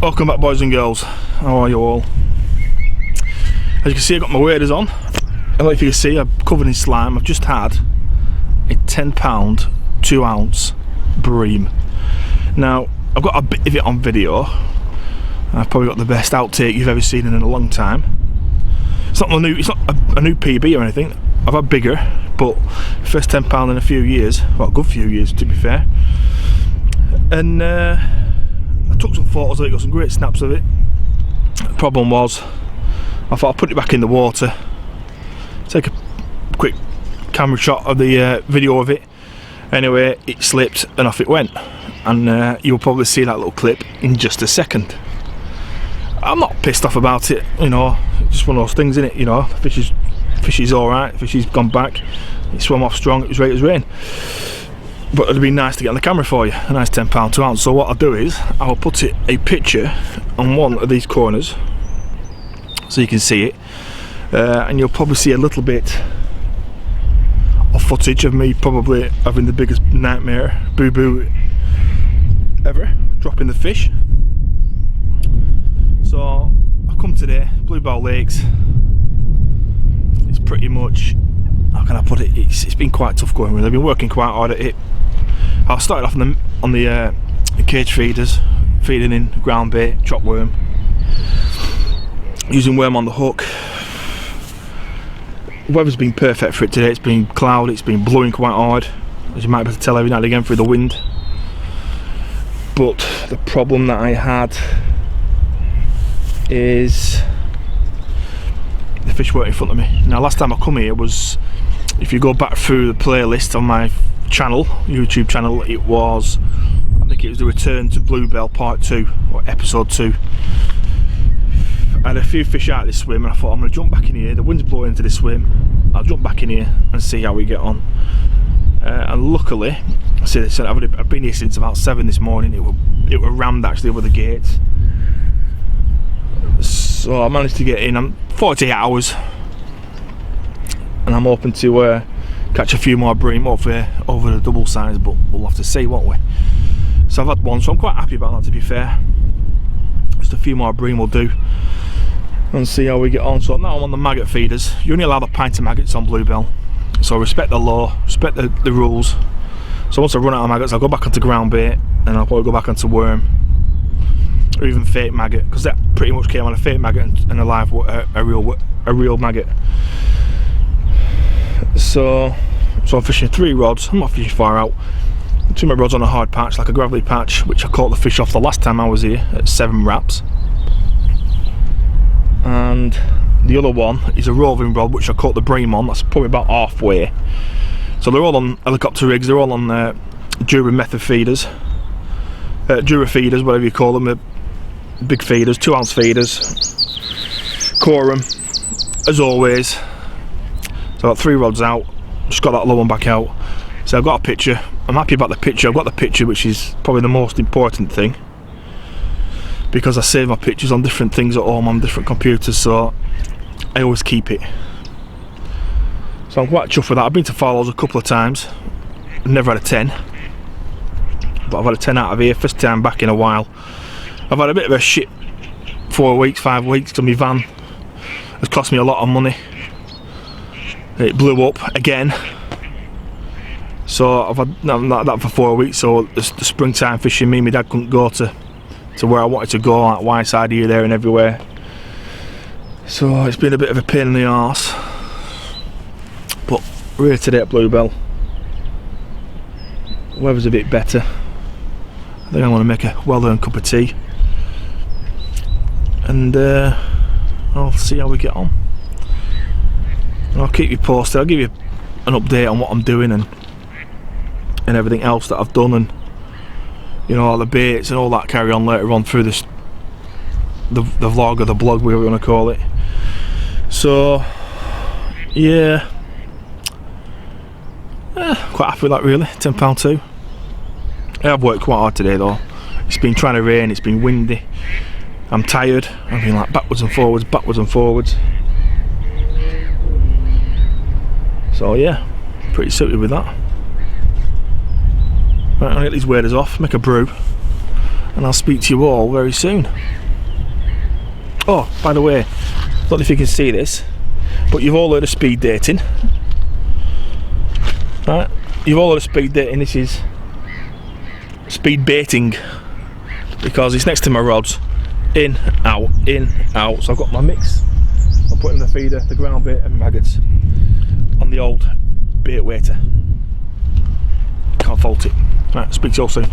Welcome back, boys and girls. How are you all? As you can see, I've got my waders on. And like you can see, I'm covered in slime. I've just had a 10 pound 2 ounce bream. Now, I've got a bit of it on video. I've probably got the best outtake you've ever seen in a long time. It's not a new PB or anything. I've had bigger, but first 10 pound in a few years. Well, a good few years, to be fair. And I took some photos of it, got some great snaps of it. The problem was, I thought I'd put it back in the water, take a quick camera shot of the video of it. Anyway, it slipped and off it went. And you'll probably see that little clip in just a second. I'm not pissed off about it, you know, just one of those things, innit, you know. Fish is alright, fish has gone back, it swam off strong, it was right as rain. But it'd be nice to get on the camera for you, a nice 10 pound 2 ounce. So what I'll do is, I'll put a picture on one of these corners, so you can see it. And you'll probably see a little bit of footage of me probably having the biggest nightmare, boo-boo ever, dropping the fish. So, I've come today, BlueBell Lakes. It's pretty much, how can I put it, it's been quite tough going with it. I've been working quite hard at it. I started off on the cage feeders, feeding in ground bait, chop worm, using worm on the hook. The weather's been perfect for it today. It's been cloudy, it's been blowing quite hard, as you might be able to tell every now and again through the wind. But the problem that I had is the fish weren't in front of me. Now, last time I come here was, if you go back through the playlist on my channel, YouTube channel, it was, I think it was the return to BlueBell part 2 or episode 2. I had a few fish out of this swim and I thought, I'm going to jump back in here, the wind's blowing into this swim, I'll jump back in here and see how we get on. And luckily, I've been here since about 7 this morning. It were rammed actually over the gates, so I managed to get in. I'm 48 hours and I'm hoping to catch a few more bream over the double size, but we'll have to see, won't we? So I've had one, so I'm quite happy about that, to be fair. Just a few more bream will do and see how we get on. So now I'm on the maggot feeders. You're only allowed a pint of maggots on BlueBell, so respect the law, respect the rules. So once I run out of maggots, I'll go back onto ground bait and I'll probably go back onto worm or even fake maggot, because that pretty much came on a fake maggot and a real maggot. So I'm fishing 3 rods. I'm not fishing far out. 2 of my rods on a hard patch, like a gravelly patch, which I caught the fish off the last time I was here at 7 wraps. And the other one is a roving rod, which I caught the bream on. That's probably about halfway. So they're all on helicopter rigs. They're all on Dura method feeders, Dura feeders, whatever you call them. They're big feeders, 2 ounce feeders. Quorum, as always. So I've got 3 rods out, just got that low one back out. So I've got a picture. I'm happy about the picture. I've got the picture, which is probably the most important thing, because I save my pictures on different things at home on different computers, so I always keep it. So I'm quite chuffed with that. I've been to Farlow's a couple of times. I've never had a 10, but I've had a 10 out of here, first time back in a while. I've had a bit of a shit 4 weeks, 5 weeks, because my van has cost me a lot of money. It blew up again, so I've had that for 4 weeks. So the springtime fishing, me and my dad couldn't go to where I wanted to go, like Whiteside here, there and everywhere. So it's been a bit of a pain in the arse, but we're here today at BlueBell. The weather's a bit better. I think I'm going to make a well-earned cup of tea and I'll see how we get on. And I'll keep you posted. I'll give you an update on what I'm doing and everything else that I've done, and you know, all the baits and all that carry on later on through this the vlog or the blog, whatever you want to call it. So yeah, quite happy with that really. £10 2. I have worked quite hard today though. It's been trying to rain, it's been windy, I'm tired, I've been like backwards and forwards. So yeah, pretty suited with that. Right, I'll get these waders off, make a brew, and I'll speak to you all very soon. Oh, by the way, I don't know if you can see this, but you've all heard of speed dating, right? You've all heard of speed dating. This is speed baiting, because it's next to my rods. In, out, so I've got my mix. I'm putting the feeder, the ground bait and maggots on the old bait waiter. Can't fault it. Right, speak to you all soon.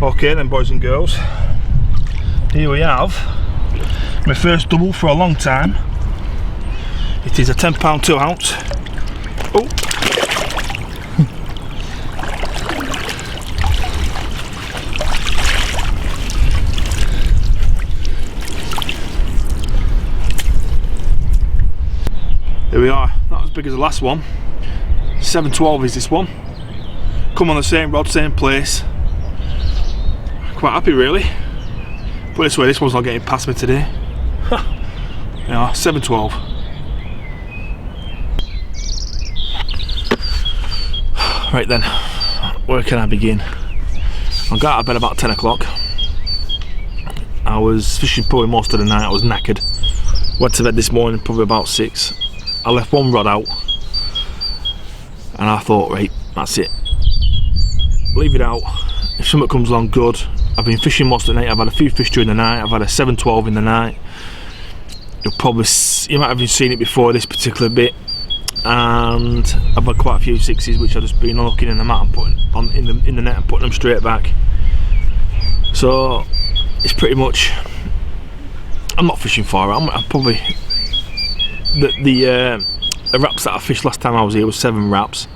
Okay then, boys and girls, here we have my first double for a long time. It is a 10 pound 2 ounce. Oh, there we are. Not as big as the last one. 712 is this one. Come on the same rod, same place. Quite happy really. Put it this way, this one's not getting past me today. Yeah, 712. Right then, where can I begin? I got out of bed about 10 o'clock. I was fishing probably most of the night. I was knackered. Went to bed this morning probably about 6. I left one rod out and I thought, right, that's it. Leave it out. If something comes along, good. I've been fishing most of the night. I've had a few fish during the night. I've had a 712 in the night. You might have seen it before, this particular bit. And I've had quite a few 6s which I've just been unhooking in the mat and putting on in the net and putting them straight back. So it's pretty much, I'm not fishing for it. I'm probably the wraps that I fished last time I was here was 7 wraps.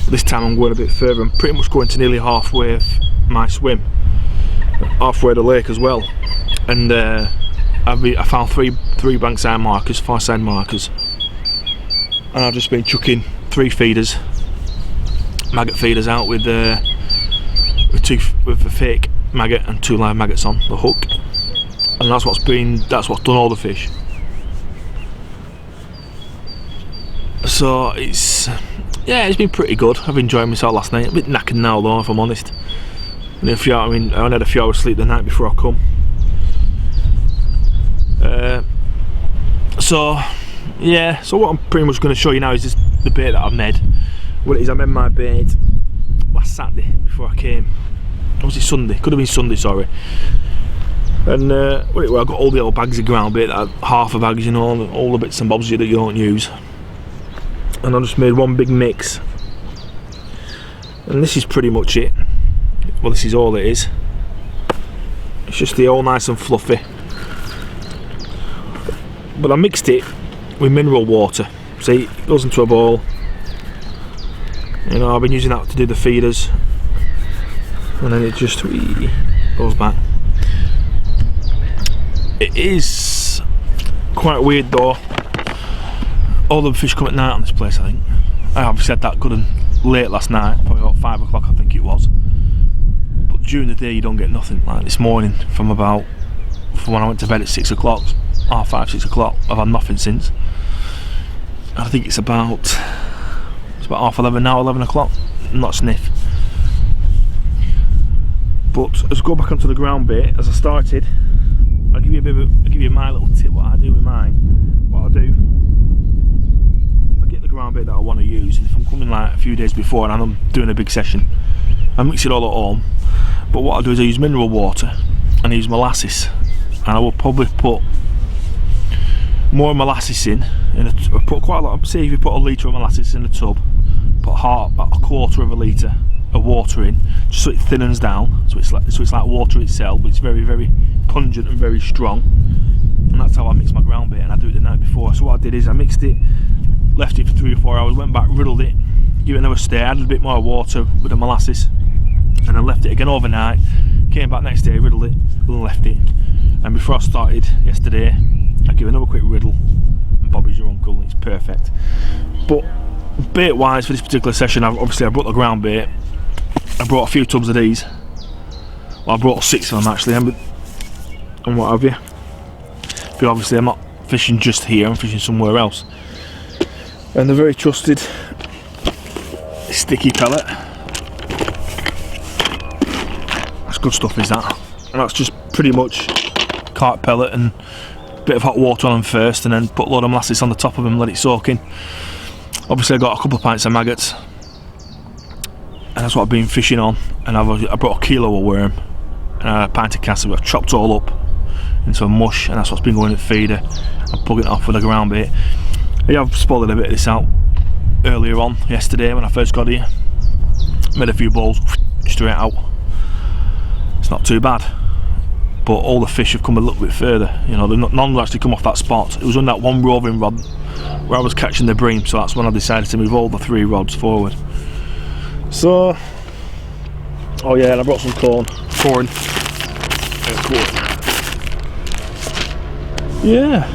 This time I'm going a bit further. I'm pretty much going to nearly halfway of my swim, halfway the lake as well. And I found three bankside markers, far side markers, and I've just been chucking 3 feeders, maggot feeders out with a fake maggot and 2 live maggots on the hook, and that's what's done all the fish. So it's been pretty good. I've enjoyed myself last night. A bit knackered now though, if I'm honest. And I only had a few hours sleep the night before I come. So what I'm pretty much going to show you now is just the bait that I've made. What it is, I made my bait last Saturday before I came. Or was it Sunday? Could have been Sunday, sorry. And I got all the old bags of ground bait, half a bags, you know, all the bits and bobs that you don't use. And I just made one big mix. And this is pretty much it. Well, this is all it is. It's just the all nice and fluffy. But I mixed it with mineral water. See, it goes into a bowl. You know, I've been using that to do the feeders. And then it just goes back. It is quite weird though. All the fish come at night on this place, I think. I obviously had that good and late last night, probably about 5 o'clock I think it was. But during the day you don't get nothing. Like this morning, from when I went to bed at 6 o'clock, half 5, 6 o'clock, I've had nothing since. I think it's about half 11 now, 11 o'clock, not a sniff. But as I go back onto the ground bait, as I started, I'll give you my little tip what I do with mine. What I do, I get the ground bait that I want to use, and if I'm coming like a few days before and I'm doing a big session, I mix it all at home. But what I do is I use mineral water and I use molasses, and I will probably put more molasses in. I put quite a lot. Say if you put a litre of molasses in a tub, put a quarter of a litre of water in, just so it thinnens down, so it's like water itself, but it's very, very pungent and very strong. And that's how I mix my ground bait, and I do it the night before. So what I did is I mixed it, left it for 3 or 4 hours, went back, riddled it, give it another stir, added a bit more water with the molasses, and then left it again overnight. Came back next day, riddled it, and left it. And before I started yesterday, I give another quick riddle, and Bobby's your uncle. It's perfect. But bait wise for this particular session, I brought the ground bait. I brought a few tubs of these. Well, I brought 6 of them actually, and what have you. But obviously I'm not fishing just here, I'm fishing somewhere else. And they're very trusted sticky pellet. That's good stuff, is that? And that's just pretty much carp pellet and a bit of hot water on them first, and then put a load of molasses on the top of them, let it soak in. Obviously I got a couple of pints of maggots, and that's what I've been fishing on. And I brought a kilo of worm and a pint of castor. I've chopped all up into a mush, and that's what's been going in the feeder. I'm plugging it off with a ground bait. Yeah, I've spoiled a bit of this out earlier on yesterday when I first got here. Made a few balls straight out. It's not too bad, but all the fish have come a little bit further. You know, none have actually come off that spot. It was on that one roving rod where I was catching the bream, so that's when I decided to move all the 3 rods forward. So, oh yeah, and I brought some corn. Yeah,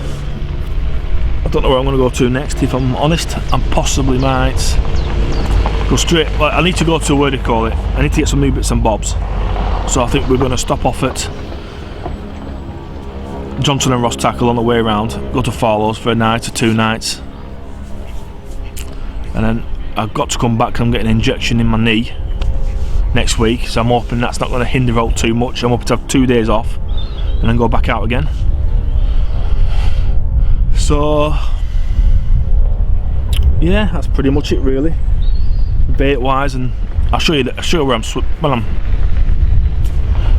I don't know where I'm going to go to next, if I'm honest. I possibly might go straight, well, I need to go to, where do you call it, I need to get some new bits and bobs. So I think we're going to stop off at Johnson and Ross Tackle on the way around, go to Farlow's for a night or 2 nights, and then I've got to come back. I'm getting an injection in my knee next week, so I'm hoping that's not going to hinder out too much. I'm hoping to have 2 days off and then go back out again. So yeah, that's pretty much it really, bait wise. And I'll show you where I'm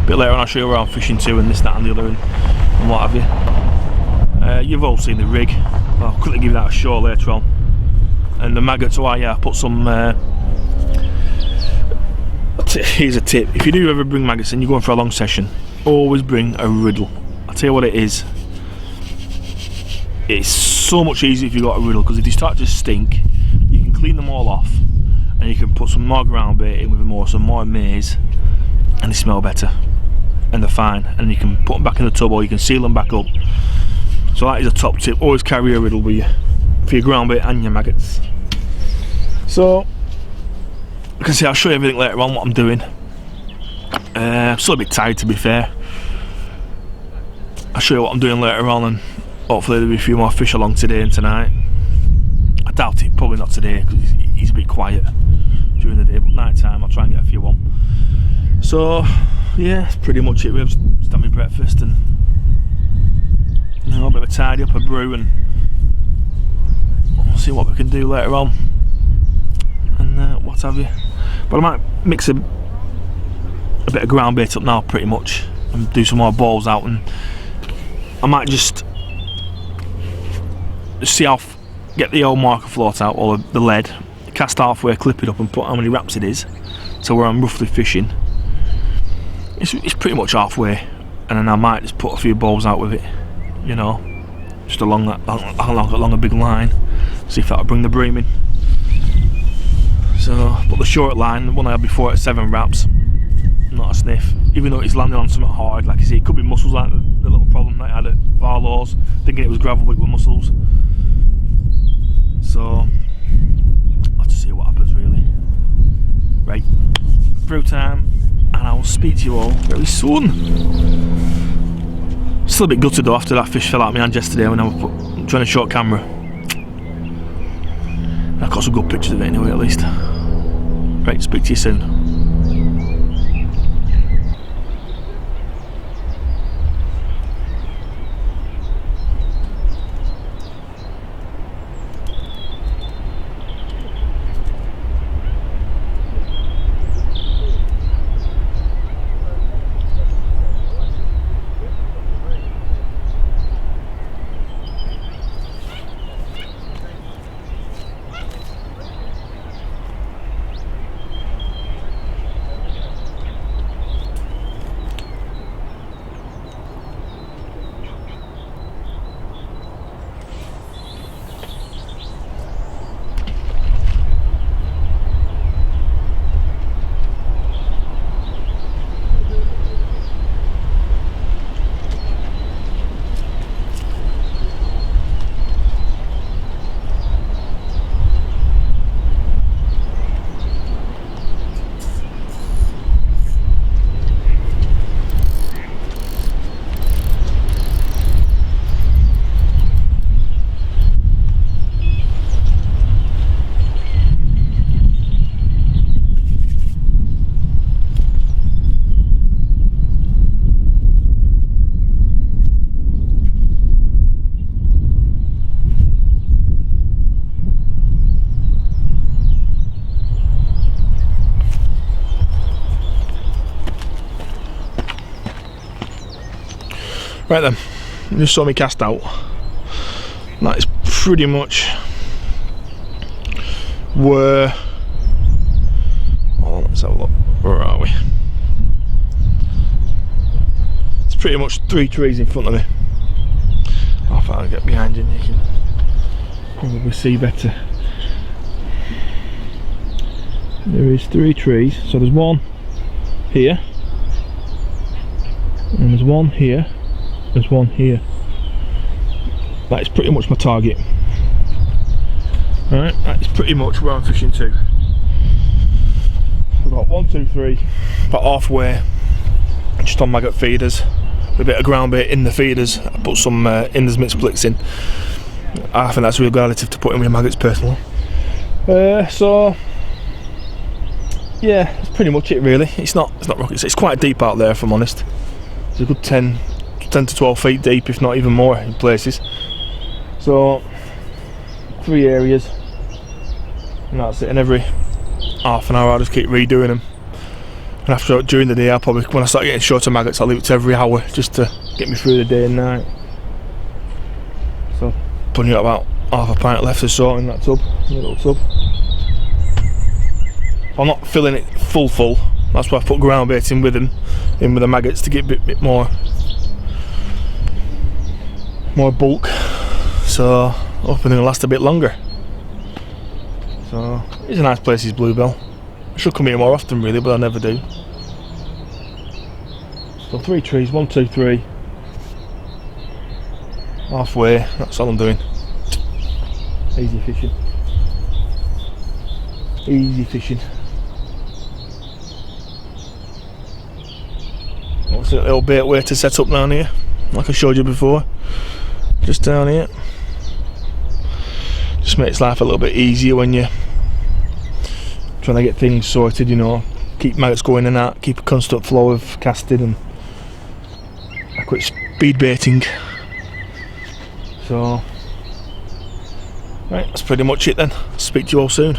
a bit later on. I'll show you where I'm fishing to, and this, that and the other, and what have you. You've all seen the rig. I'll quickly give that a show later on. And the maggots, oh yeah, I put some here's a tip: if you do ever bring maggots and you're going for a long session, always bring a riddle. I'll tell you what it is, it's so much easier if you've got a riddle, because if they start to stink, you can clean them all off and you can put some more ground bait in with some more maize, and they smell better and they're fine, and you can put them back in the tub or you can seal them back up. So that is a top tip: always carry a riddle with you for your ground bait and your maggots. So you can see, I'll show you everything later on what I'm doing. I'm still a bit tired, to be fair. I'll show you what I'm doing later on, and hopefully there'll be a few more fish along today and tonight. I doubt it, probably not today, because he's a bit quiet during the day, but night time I'll try and get a few on. So yeah, that's pretty much it. We've just had my breakfast and, you know, a bit of a tidy up, a brew, and we'll see what we can do later on, and what have you. But I might mix a bit of ground bait up now pretty much, and do some more balls out, and I might just see how, get the old marker float out, or the lead, cast halfway, clip it up and put how many wraps it is to where I'm roughly fishing. It's pretty much halfway, and then I might just put a few balls out with it, you know, just along a big line, see if that'll bring the bream in. So, but the short line, the one I had before at 7 wraps, not a sniff, even though it's landing on something hard. Like I say, it could be mussels, like the little problem that I had at Farlow's, thinking it was gravel but it was mussels. So I'll have to see what happens really. Right, brew time, and I will speak to you all very soon. Still a bit gutted though after that fish fell out of my hand yesterday when I was trying to short camera. I got some good pictures of it anyway, at least. Right, speak to you soon. Right then, you just saw me cast out. That is pretty much where. Oh, let's have a look. Where are we? It's pretty much 3 trees in front of me. If I get behind you, you can probably see better. There is 3 trees. So there's one here, and there's one here. There's one here. That is pretty much my target. Alright, that's pretty much where I'm fishing to. We've got 1, 2, 3, about halfway, just on maggot feeders, with a bit of ground bait in the feeders. I put some Inders mixed splits in. I think that's really relative to putting with maggots personally. So yeah, that's pretty much it really. It's not rocket. It's quite deep out there if I'm honest. It's a good 10 to 12 feet deep, if not even more in places. So 3 areas, and that's it. And every half an hour I just keep redoing them. And after, during the day, I'll probably, when I start getting shorter maggots, I'll leave it to every hour just to get me through the day and night. So putting out about half a pint left or so in that tub, little tub. I'm not filling it full. That's why I put ground bait in with them, in with the maggots, to get a bit more bulk. So hoping it'll last a bit longer. So it's a nice place, is BlueBell. I should come here more often really, but I never do. So 3 trees, 1, 2, 3. Halfway, that's all I'm doing. Easy fishing. Easy fishing. What's a little bait way to set up down here, like I showed you before. Just down here. Just makes life a little bit easier when you're trying to get things sorted, you know. Keep maggots going in and out, keep a constant flow of casting, and I quit speed baiting. So, right, that's pretty much it then. Speak to you all soon.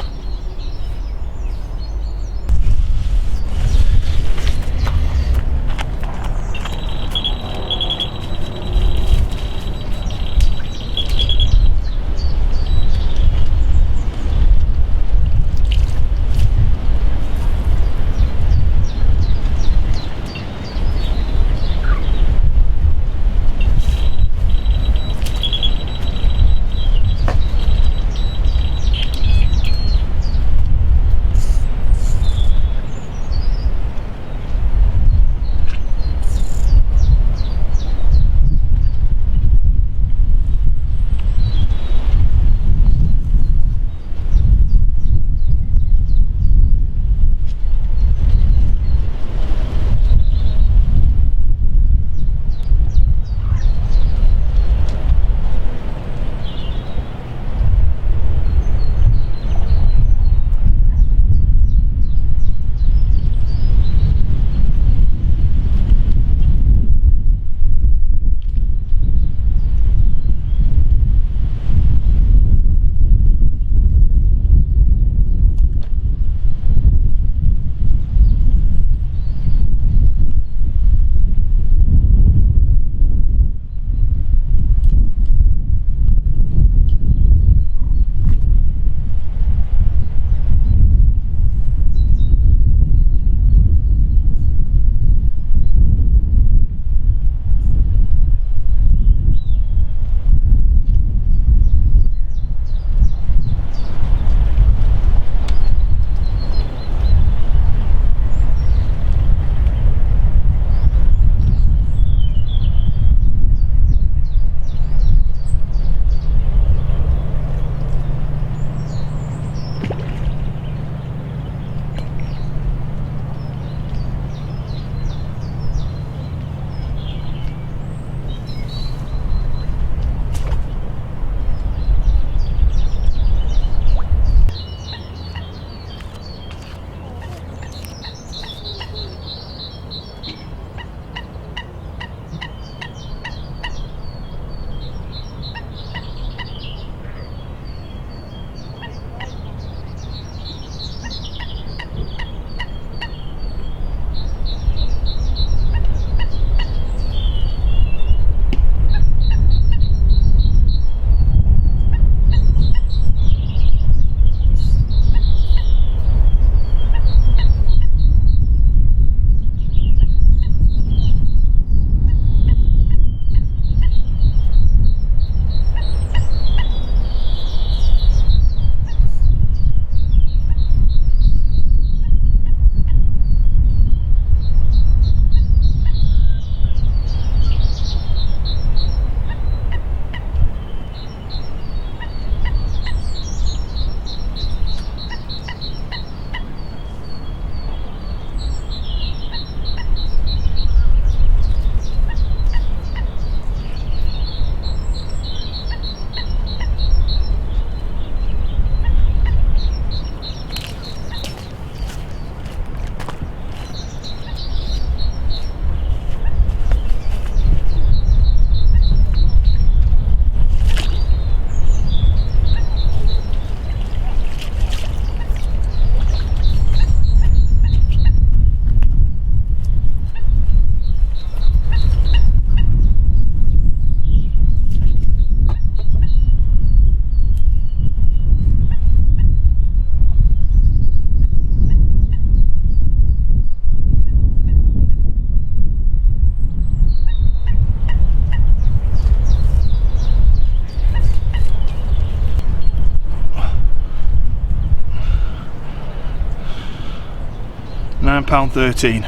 £9.13. I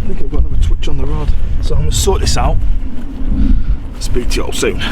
think I've got another twitch on the rod, so I'm going to sort this out. Speak to you all soon.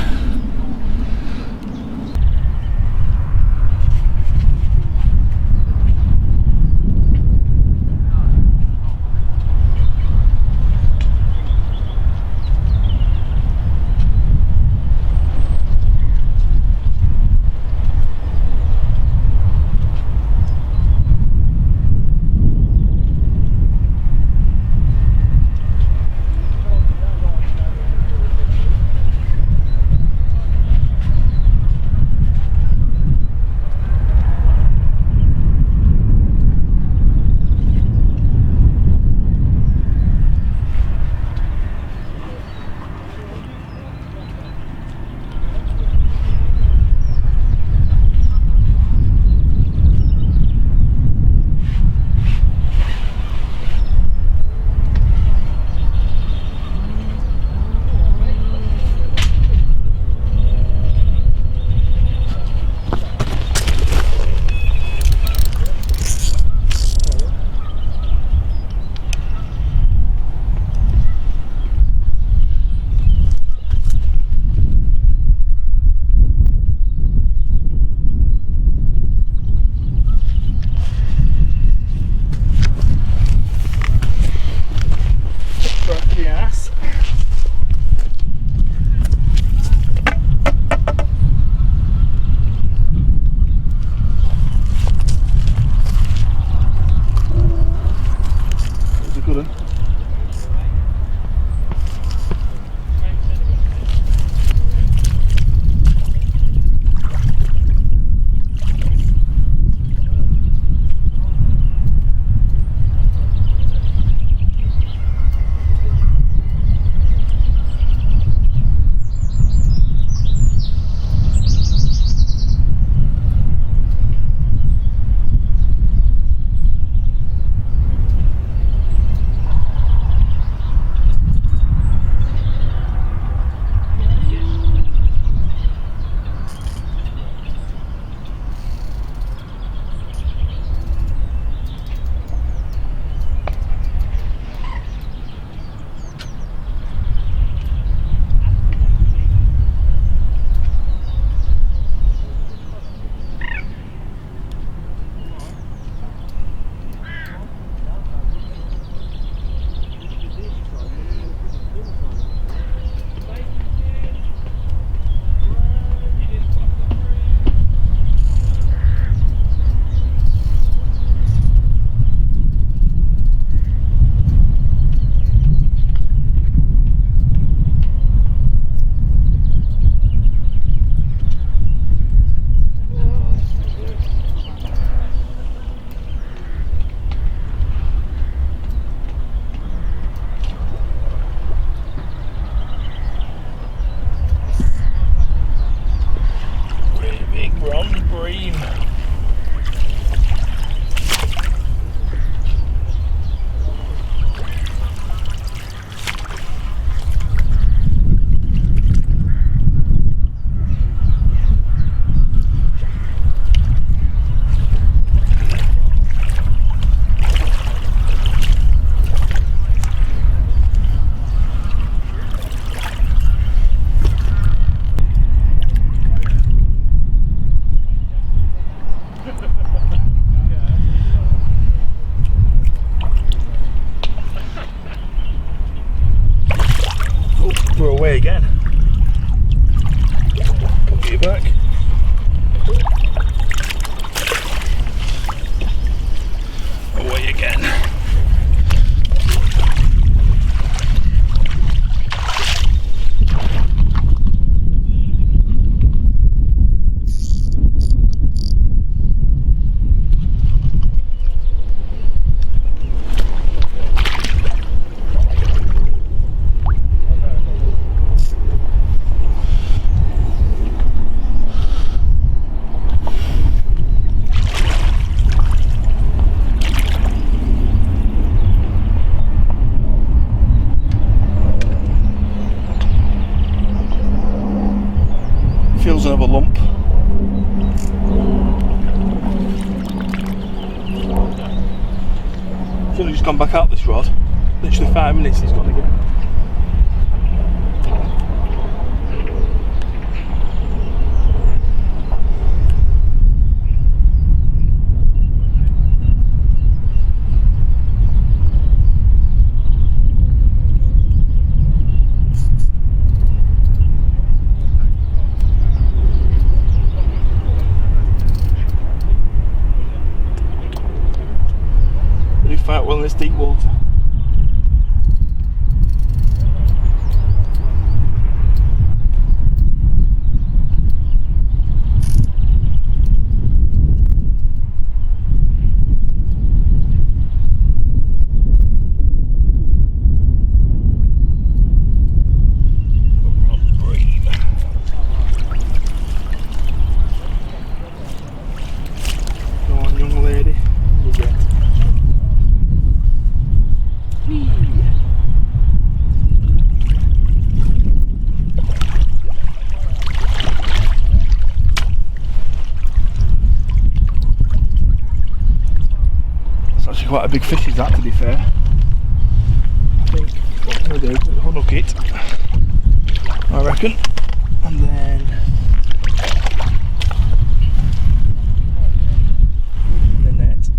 Bream. We're away again. Put you back. Away again. only just gone back out this rod. Literally 5 minutes it's gone again. They do fight well in this deep water. Go on, young lady, you get. It's actually quite a big fish, is that, to be fair. I think what I'm going to do is unhook it, I reckon, and then the net.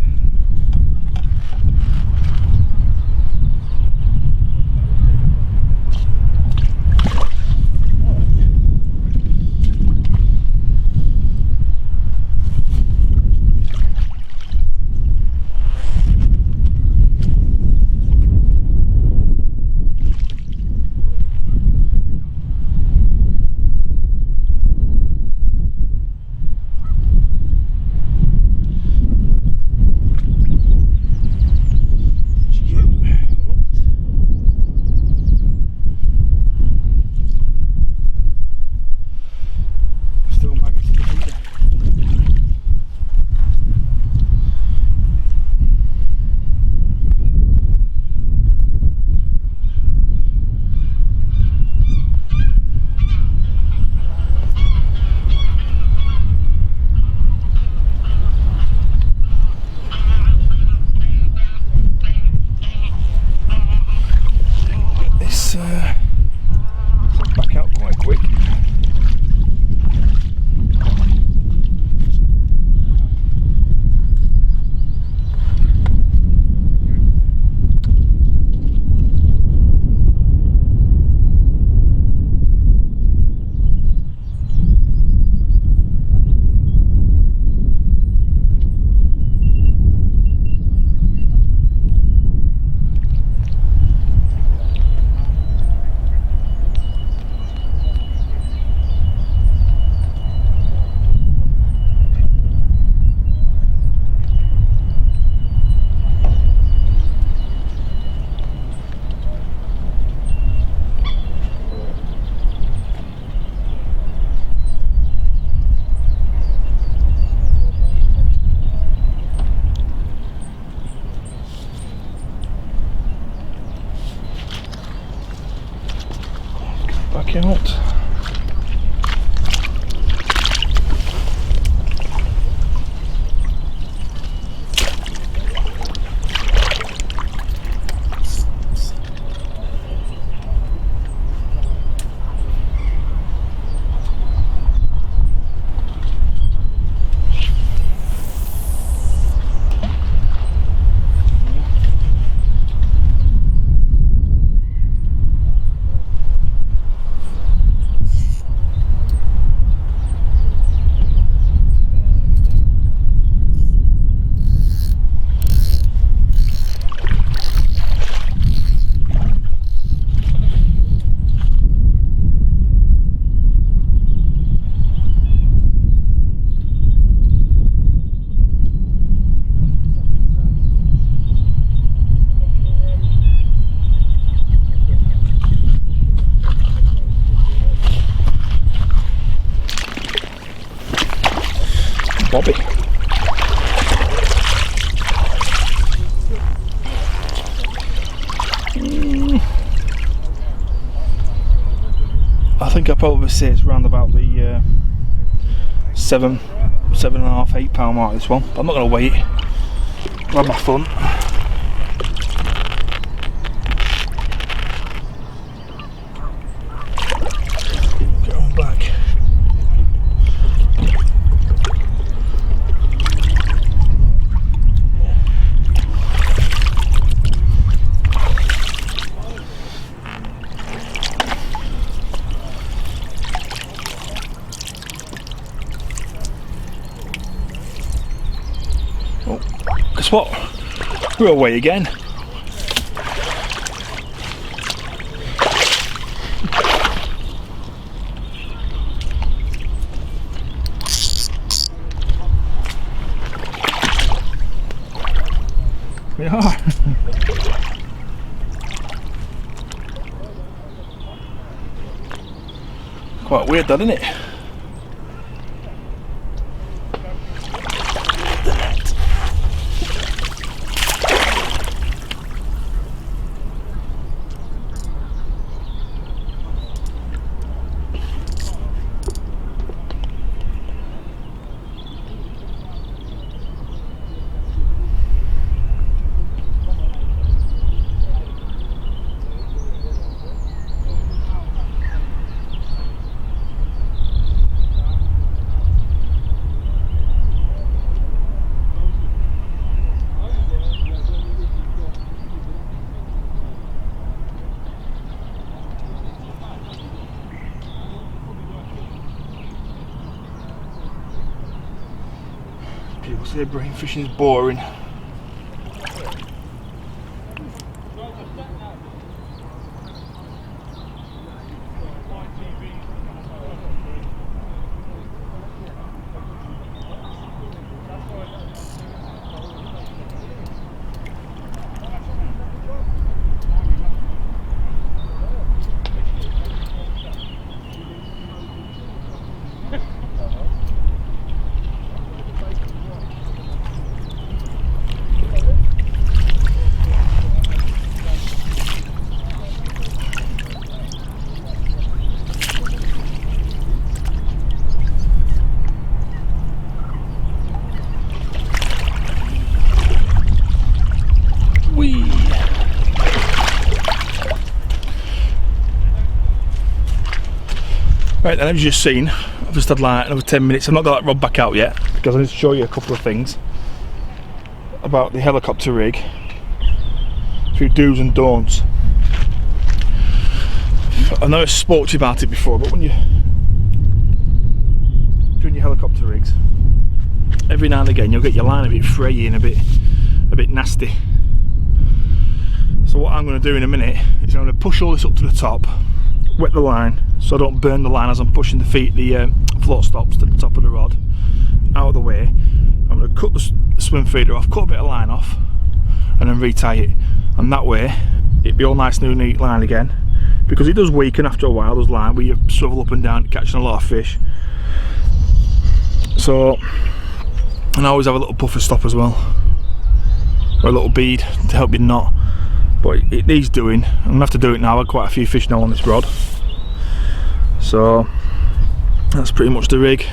Back out quite quick. Back out. Bobby. I think I probably say it's around about the 7.5, £8 mark, this one. But I'm not going to wait. Grab my phone. what? We're away again. We are. Quite weird that, isn't it? People say bream fishing is boring. Right then, as you've just seen, I've just had like another 10 minutes. I've not got that rod back out yet because I need to show you a couple of things about the helicopter rig. A few do's and don'ts. I know I spoke to you about it before, but when you're doing your helicopter rigs, every now and again you'll get your line a bit frayy and a bit nasty. So what I'm going to do in a minute is I'm going to push all this up to the top, wet the line so I don't burn the line as I'm pushing the float stops to the top of the rod out of the way. I'm going to cut the swim feeder off, cut a bit of line off and then retie it, and that way it'll be all nice new neat line again, because it does weaken after a while, those line where you swivel up and down catching a lot of fish. So, and I always have a little buffer stop as well, or a little bead to help you knot, but it needs doing. I'm going to have to do it now. I've had quite a few fish now on this rod, so that's pretty much the rig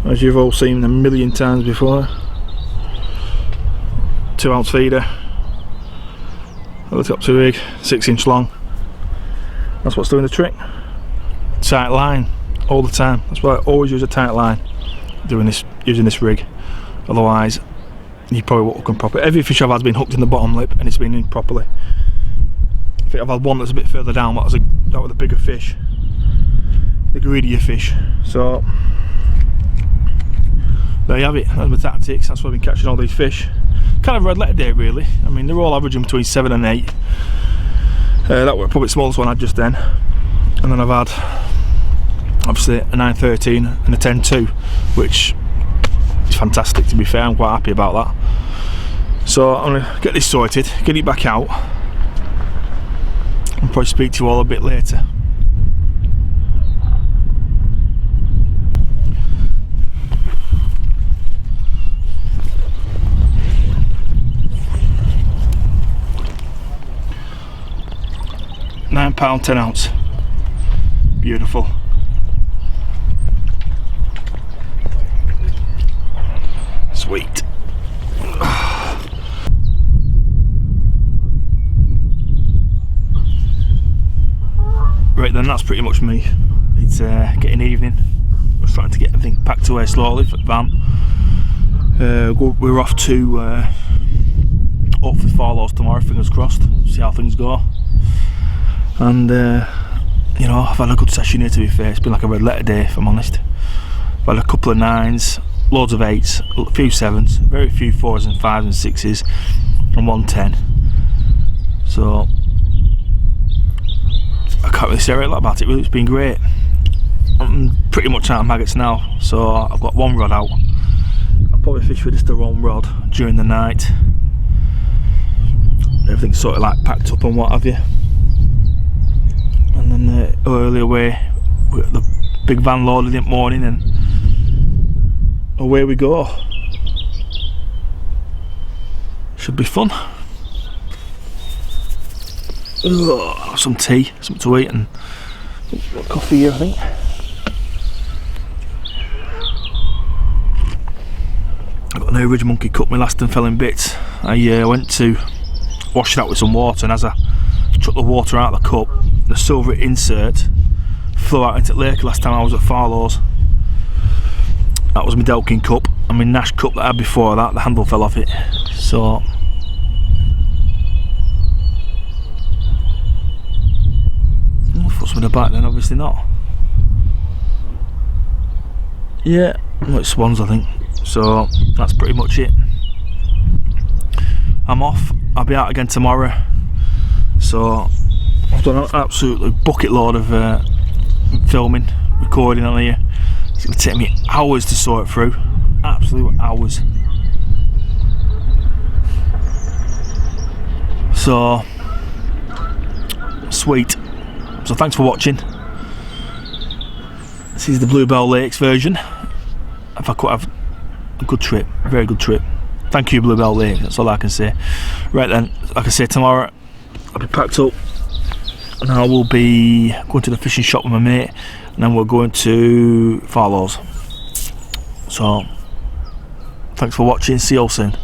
as you've all seen a million times before. 2 ounce feeder, helicopter rig, 6-inch long. That's what's doing the trick. Tight line all the time. That's why I always use a tight line using this rig, otherwise you probably won't hook them properly. Every fish I've had has been hooked in the bottom lip and it's been in properly. I think I've had one that's a bit further down, that was the bigger fish, the greedier fish. So there you have it, that's my tactics. That's why I've been catching all these fish. Kind of red letter day really. I mean, they're all averaging between 7 and 8. That was probably the smallest one I had just then. And then I've had obviously a 9.13 and a 10.2, which is fantastic, to be fair. I'm quite happy about that. So I'm going to get this sorted, get it back out, and probably speak to you all a bit later. £9, 10 ounce. Beautiful. Sweet. Right then, that's pretty much me. It's getting evening. I was trying to get everything packed away slowly for the van. We're off to hopefully Farlow's tomorrow, fingers crossed, see how things go. And you know, I've had a good session here, to be fair. It's been like a red letter day, if I'm honest. I've had a couple of 9s, loads of 8s, a few 7s, very few 4s and 5s and 6s, and 110. So I can't really say a lot about it. Really, it's been great. I'm pretty much out of maggots now, so I've got one rod out. I'll probably fish with just the one rod during the night. Everything's sort of like packed up and what have you. And then early away, we got the big van loaded in the morning and away we go. Should be fun. Have some tea, something to eat, and coffee here I think. I got an Ridge Monkey cut my last and fell in bits. I went to wash it out with some water, and as I took the water out of the cup, the silver insert flew out into the lake last time I was at Farlow's. That was my Delkin cup, and my Nash cup that I had before that, the handle fell off it. So I thought something about then, obviously not. Yeah, well, it's swans I think. So that's pretty much it. I'm off. I'll be out again tomorrow. So I've done an absolutely bucket load of filming, recording on here. It's going to take me hours to sort through. Absolute hours. So sweet. So thanks for watching. This is the BlueBell Lakes version. If I could have a good trip, very good trip. Thank you, BlueBell Lakes, that's all I can say. Right then, like I say, tomorrow I'll be packed up and I will be going to the fishing shop with my mate, and then we're going to Farlow's. So thanks for watching, see you all soon.